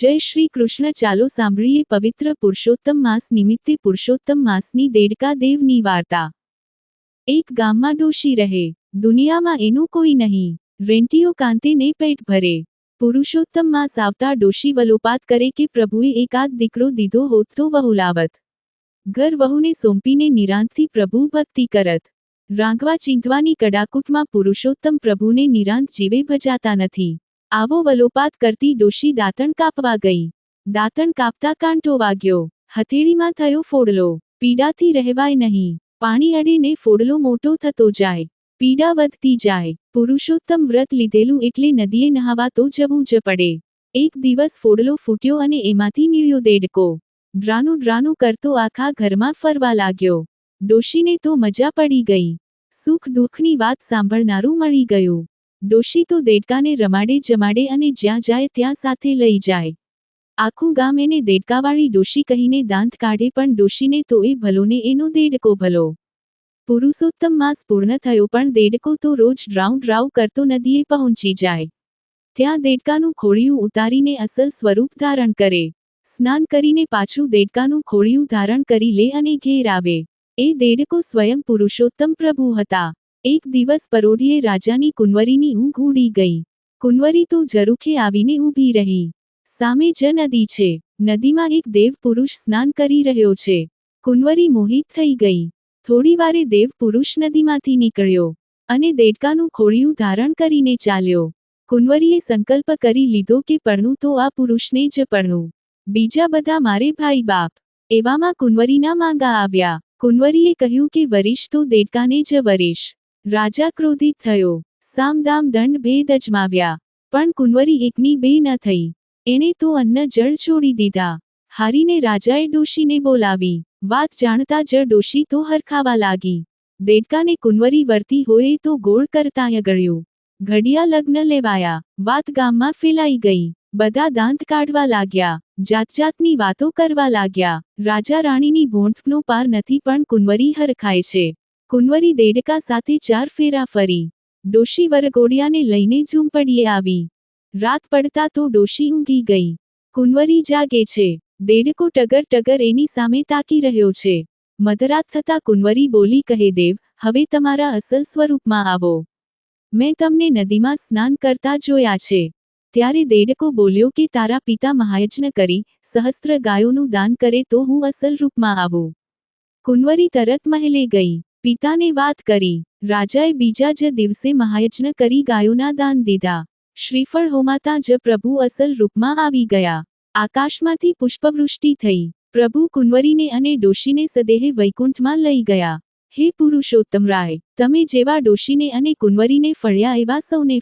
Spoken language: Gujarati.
જય શ્રી કૃષ્ણ. ચાલો સાંભળીએ પવિત્ર પુરુષોત્તમ માસ નિમિત્તે પુરુષોત્તમ માસની દેડકા દેવની વાર્તા. એક ગામમાં ડોશી રહે. દુનિયામાં એનું કોઈ નહીં. રેંટીઓ કાંતે ને પેટ ભરે. પુરુષોત્તમ માસ આવતા ડોશી વલોપાત કરે કે પ્રભુએ એકાદ દીકરો દીધો હોત તો વહુ લાવત. ઘર વહુને સોંપીને નિરાંતથી પ્રભુ ભક્તિ કરત. રાંધવા ચીંધવાની કડાકૂટમાં પુરુષોત્તમ પ્રભુને નિરાંત જીવે ભજાતા નથી. આવો વલોપાત કરતી ડોશી દાંતણ કાપવા ગઈ. દાંતણ કાપતા કાંટો વાગ્યો. હથેળીમાં થયો ફોડલો. પીડાથી રહેવાય નહીં. પાણી અડે ને ફોડલો મોટો થતો જાય. પીડા વધતી જાય. પુરુષોત્તમ વ્રત લીધેલું એટલે નદીએ નહાવા તો જવું જ પડે. એક દિવસ ફોડલો ફૂટ્યો અને એમાંથી નીળ્યો દેડકો. ડ્રાનું ડ્રાનું કરતો આખા ઘરમાં ફરવા લાગ્યો. ડોશીને તો મજા પડી ગઈ. સુખ દુઃખની વાત સાંભળનારું મળી ગયું. ડોશી તો દેડકાને રમાડે જમાડે અને જ્યાં જાય ત્યાં સાથે લઈ જાય. આખું ગામ એને દેડકાવાળી ડોશી કહીને દાંત કાઢે, પણ ડોશીને તો એ ભલોને એનો દેડકો ભલો. પુરુષોત્તમ માસ પૂર્ણ થયો પણ દેડકો તો રોજ ડ્રાઉં ડ્રાઉં કરતો નદીએ પહોંચી જાય. ત્યાં દેડકાનું ખોળિયું ઉતારીને અસલ સ્વરૂપ ધારણ કરે. સ્નાન કરીને પાછું દેડકાનું ખોળિયું ધારણ કરી લે અને ઘેર આવે. એ દેડકો સ્વયં પુરુષોત્તમ પ્રભુ હતા. એક દિવસ પરોઢિયે રાજાની કુંવરીની ઊંઘ ઉડી ગઈ. કુંવરી તો ઝરૂખે આવીને ઊભી રહી. સામે જ નદી છે. નદીમાં એક દેવ પુરુષ સ્નાન કરી રહ્યો છે. કુંવરી મોહિત થઈ ગઈ. થોડીવારે દેવ પુરુષ નદીમાંથી નીકળ્યો અને દેડકાનું ખોળિયું ધારણ કરીને ચાલ્યો. કુંવરીએ સંકલ્પ કરી લીધો કે પરણું તો આ પુરુષને જ પરણું. બીજા બધા મારે ભાઈ બાપ. એવામાં કુંવરીના માંગા આવ્યા. કુંવરીએ કહ્યું કે વરીશ તો દેડકાને જ વરીશ. રાજા ક્રોધિત થયો. સામદામ દંડ ભેદ અજમાવ્યા. પણ કુંવરી એકની બે ન થઈ. એણે તો અન્ન જળ છોડી દીધા. હારીને રાજાએ ડોશીને બોલાવી. વાત જાણતા જ ડોશી તો હરખાવા લાગી. દેડકાને કુંવરી વર્તી હોય તો ગોળ કરતાંય ગળ્યું. ઘડિયા લગ્ન લેવાયા. વાત ગામમાં ફેલાઈ ગઈ. બધા દાંત કાઢવા લાગ્યા. જાતજાતની વાતો કરવા લાગ્યા. રાજા રાણીની ભોંઠનો પાર નથી, પણ કુંવરી હરખાય છે. કુંવરી દેડકા સાથે 4 ફેરા ફરી. ડોશી વરઘોડિયાને લઈને ઝૂંપડીએ આવી. રાત પડતા તો ડોશી ઊંઘી ગઈ. કુંવરી જાગે છે. દેડકો ટગર ટગર એની સામે તાકી રહ્યો છે. મધરાત થતા કુંવરી બોલી, કહે દેવ, હવે તમારા અસલ સ્વરૂપમાં આવો. મેં તમને નદીમાં સ્નાન કરતા જોયા છે. ત્યારે દેડકો બોલ્યો કે તારા પિતા મહાયજ્ઞ કરી સહસ્ત્ર ગાયોનું દાન કરે તો હું અસલ રૂપમાં આવું. કુંવરી તરત મહેલે ગઈ. પિતાને વાત કરી. રાજાએ બીજા જ દિવસે મહાયજ્ઞ કરી ગાયોના દાન દીધા. શ્રીફળ હોમાતા જ પ્રભુ અસલ રૂપમાં આવી ગયા. આકાશમાંથી પુષ્પવૃષ્ટિ થઈ. પ્રભુ કુંવરીને અને ડોશીને સદેહે વૈકુંઠમાં લઈ ગયા. હે પુરુષોત્તમ રાય, તમે જેવા ડોશીને અને કુંવરીને ફળ્યા એવા સૌને